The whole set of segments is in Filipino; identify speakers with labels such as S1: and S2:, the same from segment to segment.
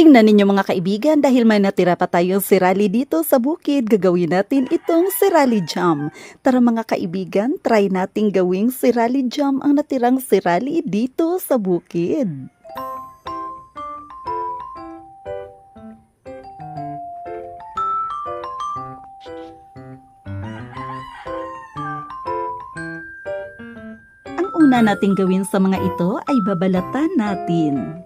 S1: Tingnan ninyo mga kaibigan, dahil may natira pa tayong sirali dito sa bukid, gagawin natin itong sirali jam. Tara mga kaibigan, try nating gawing sirali jam ang natirang sirali dito sa bukid. Ang una nating gawin sa mga ito ay babalatan natin.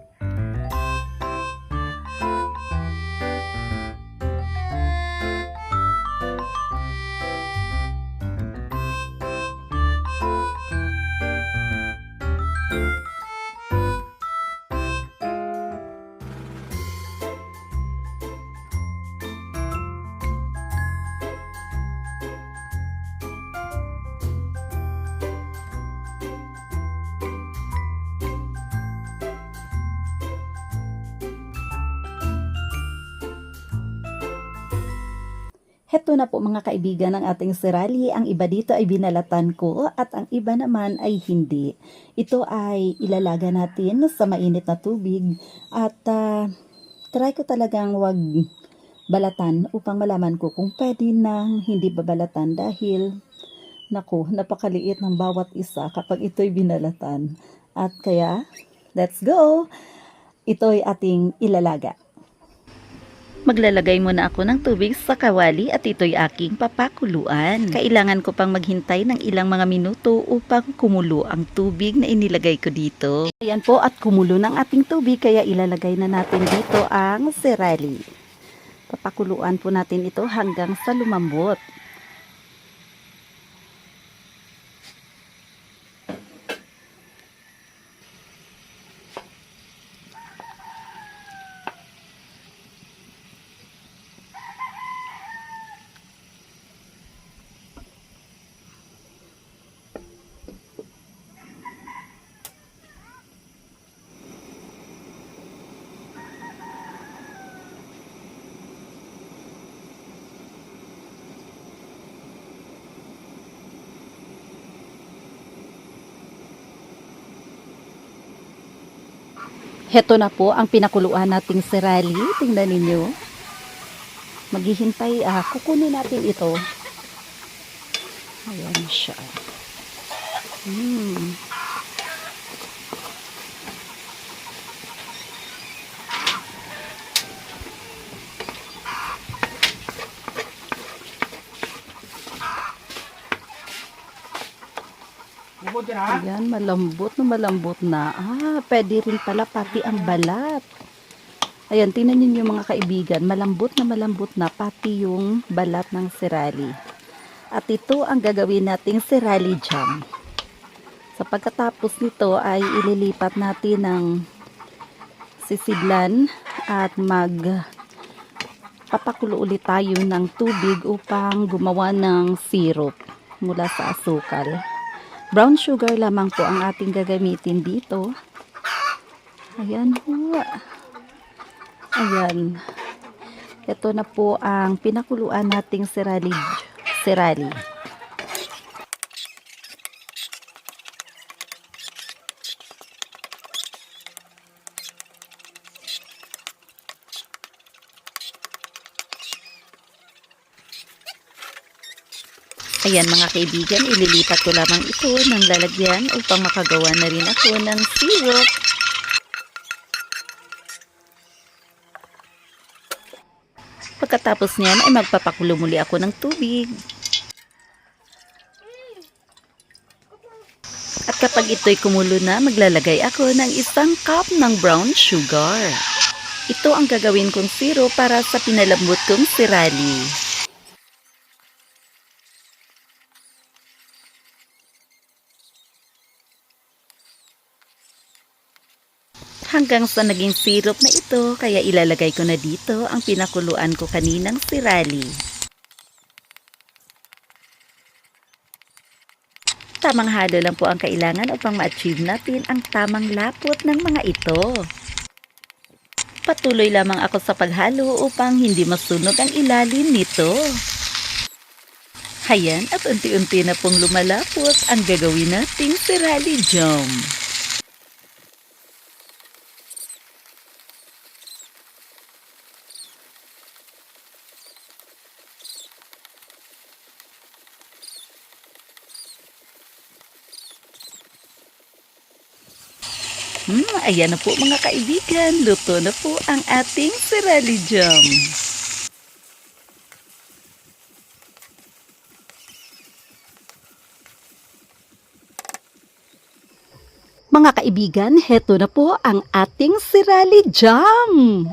S1: Heto na po mga kaibigan ang ating sirali. Ang iba dito ay binalatan ko at ang iba naman ay hindi. Ito ay ilalaga natin sa mainit na tubig at try ko talagang wag balatan upang malaman ko kung pwede nang hindi babalatan dahil naku, napakaliit ng bawat isa kapag ito'y binalatan. At kaya, let's go! Ito'y ating ilalaga. Maglalagay muna ako ng tubig sa kawali at ito'y aking papakuluan. Kailangan ko pang maghintay ng ilang mga minuto upang kumulo ang tubig na inilagay ko dito. Ayan po at kumulo ng ating tubig kaya ilalagay na natin dito ang sirali. Papakuluan po natin ito hanggang sa lumambot. Heto na po ang pinakuluan nating sirali. Tingnan ninyo. Maghihintay, kukunin natin ito. Ayan siya. Ayan, malambot na. Pwede rin pala pati ang balat. Ayan, tingnan niyo mga kaibigan, malambot na pati yung balat ng sirali. At ito ang gagawin nating sirali jam. Sa pagkatapos nito ay ililipat natin ng sisidlan at papakulo ulit tayo ng tubig upang gumawa ng syrup mula sa asukal. Brown sugar lamang po ang ating gagamitin dito. Ayan po. Ayan. Ito na po ang pinakuluan nating sirali. Ayan mga kaibigan, ililipat ko lamang ito ng lalagyan upang makagawa na rin ako ng syrup. Pagkatapos niyan ay magpapakulo muli ako ng tubig. At kapag ito'y kumulo na, maglalagay ako ng 1 cup ng brown sugar. Ito ang gagawin kong syrup para sa pinalambot kong sirali. Hanggang sa naging syrup na ito, kaya ilalagay ko na dito ang pinakuluan ko kaninang sirali. Tamang halo lang po ang kailangan upang ma-achieve natin ang tamang lapot ng mga ito. Patuloy lamang ako sa paghalo upang hindi masunog ang ilalim nito. Hayan at unti-unti na pong lumalapot ang gagawin nating sirali jam. Ayan na po mga kaibigan, luto na po ang ating sirali jam. Mga kaibigan, heto na po ang ating sirali jam.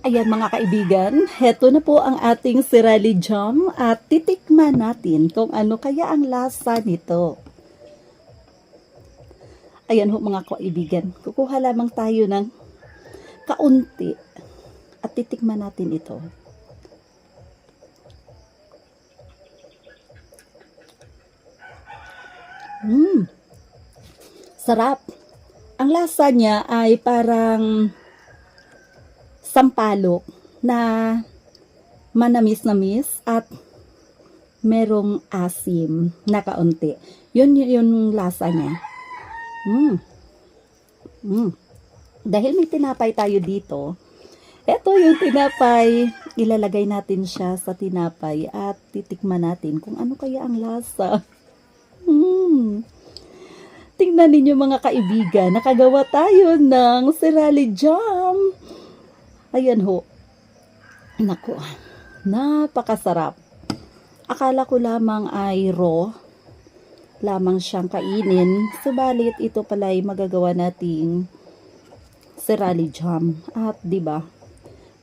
S1: Ayan mga kaibigan, heto na po ang ating sirali jam at titikman natin kung ano kaya ang lasa nito. Ayan ho mga kaibigan, kukuha lamang tayo ng kaunti at titikman natin ito. Sarap. Ang lasa niya ay parang sampalok na manamis-namis at merong asim na kaunti. Yun yung lasa niya. Dahil may tinapay tayo dito, eto yung tinapay, ilalagay natin siya sa tinapay at titikman natin kung ano kaya ang lasa. Tingnan ninyo mga kaibigan, nakagawa tayo ng sirali jam. Ayan ho. Naku, napakasarap. Akala ko lamang ay raw lamang siyang kainin. Subalit ito pala ay magagawa nating sirali jam. At 'di ba?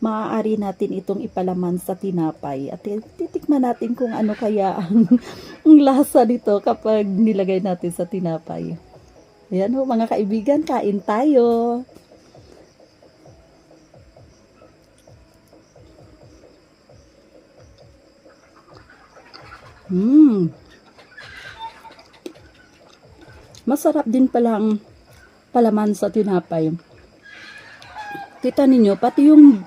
S1: Maaari natin itong ipalaman sa tinapay at titikman natin kung ano kaya ang lasa nito kapag nilagay natin sa tinapay. Ayan ho mga kaibigan, kain tayo. Masarap din palang palaman sa tinapay. Kita ninyo, pati yung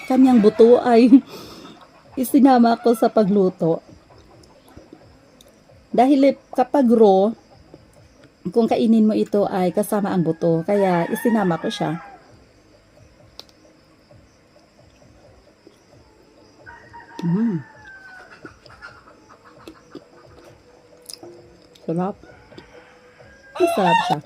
S1: kanyang buto ay isinama ko sa pagluto. Dahil kapag raw, kung kainin mo ito ay kasama ang buto. Kaya isinama ko siya. Sarap. Masarap siya.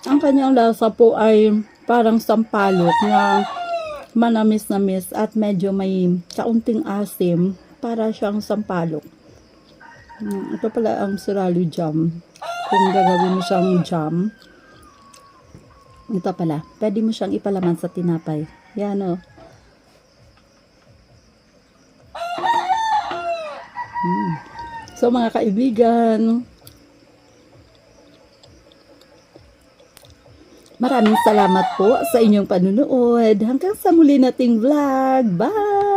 S1: Ang kanyang lasa po ay parang sampalok na manamis-namis at medyo may kaunting asim para siyang sampalok. Ito pala ang sirali jam. Kung gagawin mo siyang jam, ito pala. Pwede mo siyang ipalaman sa tinapay. Yan o. So mga kaibigan, maraming salamat po sa inyong panunood. Hanggang sa muli nating vlog. Bye!